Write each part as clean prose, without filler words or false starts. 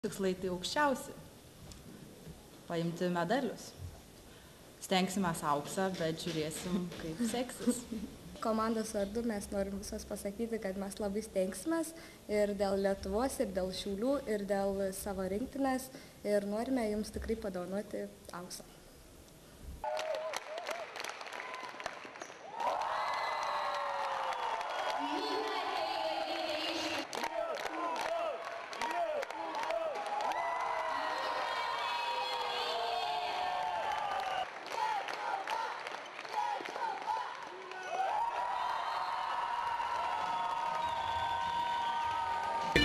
Tikslai tai aukščiausi. Paimti medalius. Stengsime auksą, bet žiūrėsim, kaip seksis. Komandos vardu mes norim visos pasakyti, kad mes labai stengsimės ir dėl Lietuvos, ir dėl Šiaulių, ir dėl savo rinktinės. Ir norime jums tikrai padovanoti auksą.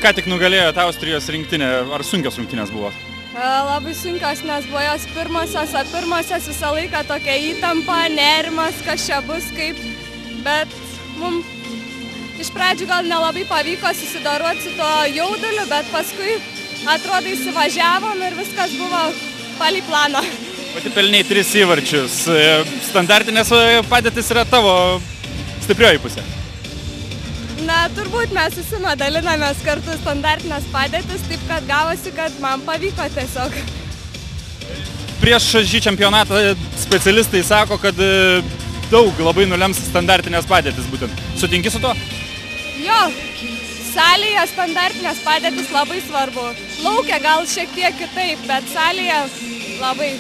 Ką tik nugalėjote Austrijos rinktinę, ar sunkios rungtynės buvo? Labai sunkios, nes buvo jos pirmosios visą laiką tokia įtampa, nerimas, kas čia bus, kaip, bet mums iš pradžių gal nelabai pavyko susidoroti su to jauduliu, bet paskui atrodo įsivažiavom ir viskas buvo palei planą. Pati pelnei 3 įvarčius, standartinės padėtis yra tavo stiprioji pusė. Na, turbūt mes susimadalinamės kartu standartinės padėtis, taip kad gavosi, kad man pavyko tiesiog. Prieš šį čempionatą specialistai sako, kad daug labai nulems standartinės padėtis būtent. Sutinki su tuo? Jo, salėje standartinės padėtis labai svarbu. Lauke gal šiek tiek kitaip, bet salėje labai.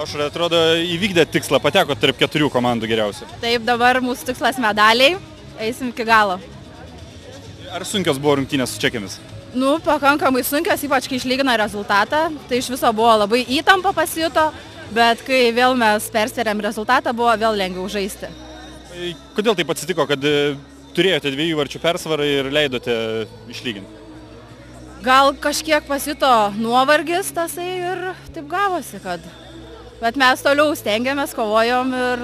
Aušra, atrodo, įvykdė tikslą, pateko tarp 4 komandų geriausių. Taip, dabar mūsų tikslas medaliai, eisim iki galo. Ar sunkios buvo rungtynės su čekėmis? Nu, pakankamai sunkios, ypač kai išlygino rezultatą. Tai iš viso buvo labai įtampa pasijuto, bet kai vėl mes persvėrėm rezultatą, buvo vėl lengviau žaisti. Kodėl taip atsitiko, kad turėjote 2 įvarčių persvarą ir leidote išlyginti? Gal kažkiek pasijuto nuovargis tasai ir taip gavosi, kad... Bet mes toliau stengiamės, kovojom ir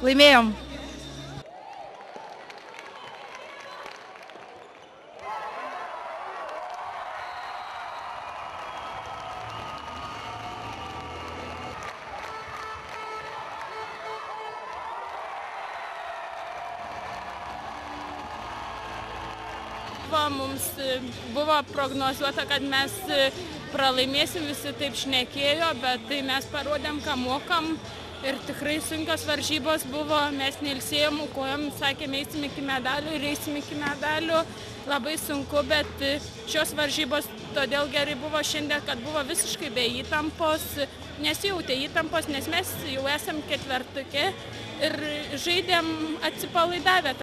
laimėjom. Mums buvo prognozuota, kad mes pralaimėsim, visi taip šnekėjo, bet tai mes parodėm, ką mokam ir tikrai sunkios varžybos buvo, mes neilsėjom, kojom, sakėm, eisim iki medalių ir eisim iki medalių, labai sunku, bet šios varžybos todėl gerai buvo šiandien, kad buvo visiškai be įtampos, nesijautė įtampos, nes mes jau esam ketvertuke ir žaidėm atsipalaidavę.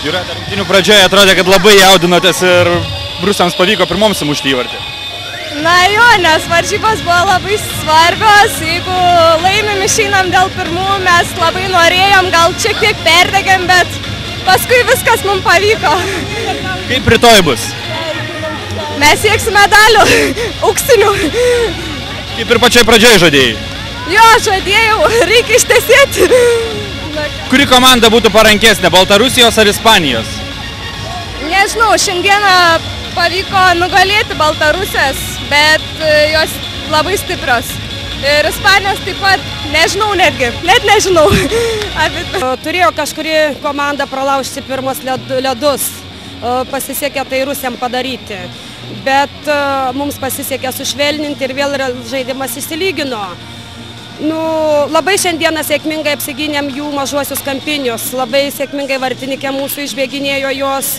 Jūrate, rungtynių pradžioje atrodė, kad labai jaudinotės ir rusams pavyko pirmoms įmušti įvartį. Na jo, nes varžybos buvo labai svarbios, jeigu laimim išeinam dėl pirmų, mes labai norėjom, gal šiek tiek perdegėm, bet paskui viskas mums pavyko. Kaip rytoj bus? Mes sieksim medalių, auksinių. Kaip ir pačioj pradžioje žadėjai? Jo, žadėjau, reikia ištesėti. Kuri komanda būtų parankesnė, Baltarusijos ar Ispanijos? Nežinau, šiandieną pavyko nugalėti Baltarusijas, bet jos labai stiprios. Ir Ispanijos taip pat, nežinau netgi, net nežinau. Turėjo kažkuri komanda pralaužti pirmus ledus, pasisekė tai Rusijam padaryti. bet mums pasisekė sušvelninti ir vėl žaidimas išsilygino. Labai šiandieną sėkmingai apsigynėm jų mažuosius kampinius, labai sėkmingai vartininkė mūsų išbėginėjo jos,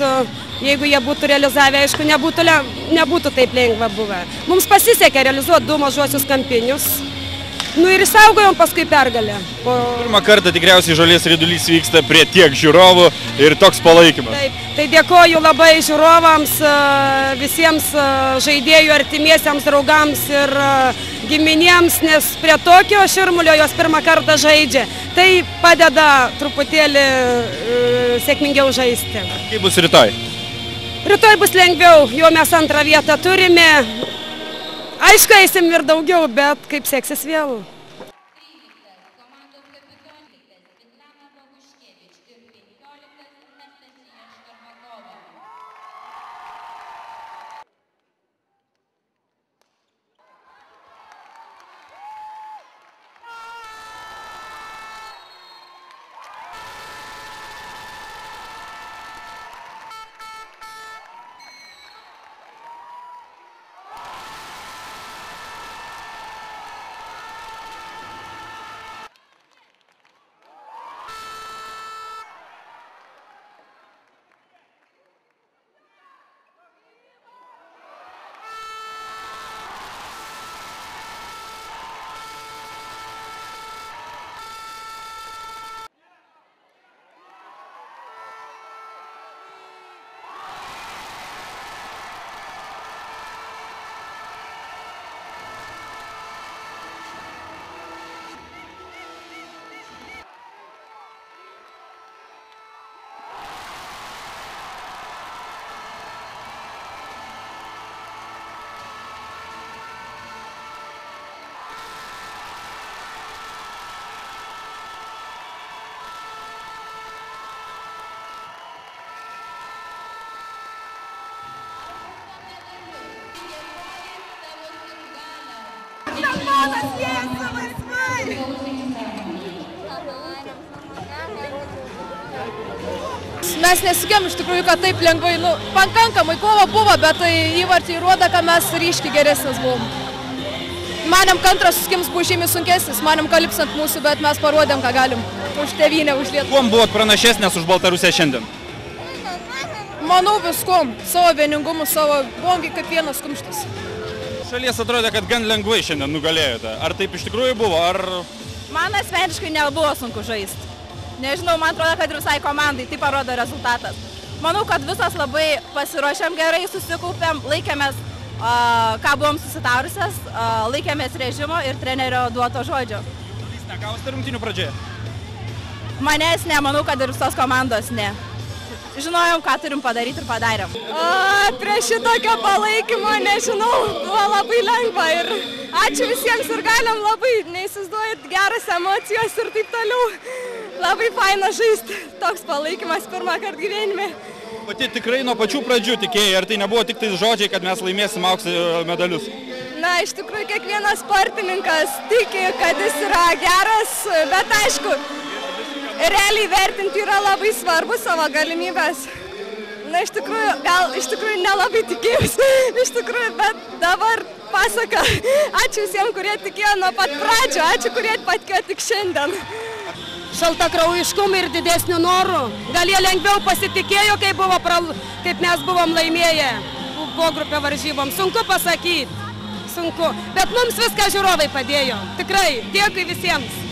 jeigu jie būtų realizavę, aišku, nebūtų taip lengva buvę. Mums pasisekė realizuoti 2 mažuosius kampinius. Ir išsaugojom paskui pergalę. Pirmą kartą tikriausiai Žolės Ridulys vyksta prie tiek žiūrovų ir toks palaikymas. Taip, tai dėkoju labai žiūrovams, visiems žaidėjų artimiesiems draugams ir giminėms, nes prie tokio širmulio jos pirmą kartą žaidžia. Tai padeda truputėlį sėkmingiau žaisti. Kaip bus rytoj? Rytoj bus lengviau, jau mes 2 vietą turime. Aišku, eisim ir daugiau, bet kaip seksis vėl. Mes nesigėm iš tikrųjų, kad taip lengvai, pakankamai kova buvo, bet tai įvarčiai rodo, kad mes ryškiai geresnis buvom. Manėm, kad antras suskims buvo žymiai sunkesnis, manėm, kad lips ant mūsų, bet mes parodėm, ką galim už tėvynę, už Lietuvą. Kuom buvot pranašesnės už Baltarusiją šiandien? Manau viskom, savo vieningumu, buvom kaip vienas kumštis. Šalies atrodė, kad gan lengvai šiandien nugalėjote. Ar taip iš tikrųjų buvo, ar... Man asmeniškai nebuvo sunku žaisti. Nežinau, man atrodo, kad ir visai komandai tai parodo rezultatas. Manau, kad visos labai pasiruošėm gerai, susikaupėm, laikėmės, ką buvom susitarusias, laikėmės režimo ir trenerio duoto žodžio. Jūs negavote rungtynių pradžioje? Manęs ne, manau, kad ir visos komandos ne. Žinojom, ką turim padaryti ir padarėm. Prie šitokio palaikymo, nežinau, buvo labai lengva ir ačiū visiems ir galim labai, neįsivaizduojat, geras emocijos ir taip toliau. Labai faina žaisti, toks palaikymas pirmą kartą gyvenime. Pati tikrai nuo pačių pradžių tikėjai, ar tai nebuvo tik tais žodžiai, kad mes laimėsim aukso medalius? Na, iš tikrųjų, kiekvienas sportininkas tiki, kad jis yra geras, bet aišku, realiai vertinti yra labai svarbu savo galimybės. Na, iš tikrųjų nelabai tikėjausi, iš tikrųjų, bet dabar pasaka. Ačiū visiems, kurie tikėjo nuo pat pradžio, ačiū, kurie patikėjo tik šiandien. Šaltakraujiškumų ir didesnių norų. Gal jie lengviau pasitikėjo, kaip mes buvom laimėję po grupę varžybom. Sunku pasakyti, sunku. Bet mums viską žiūrovai padėjo. Tikrai, dėkui visiems.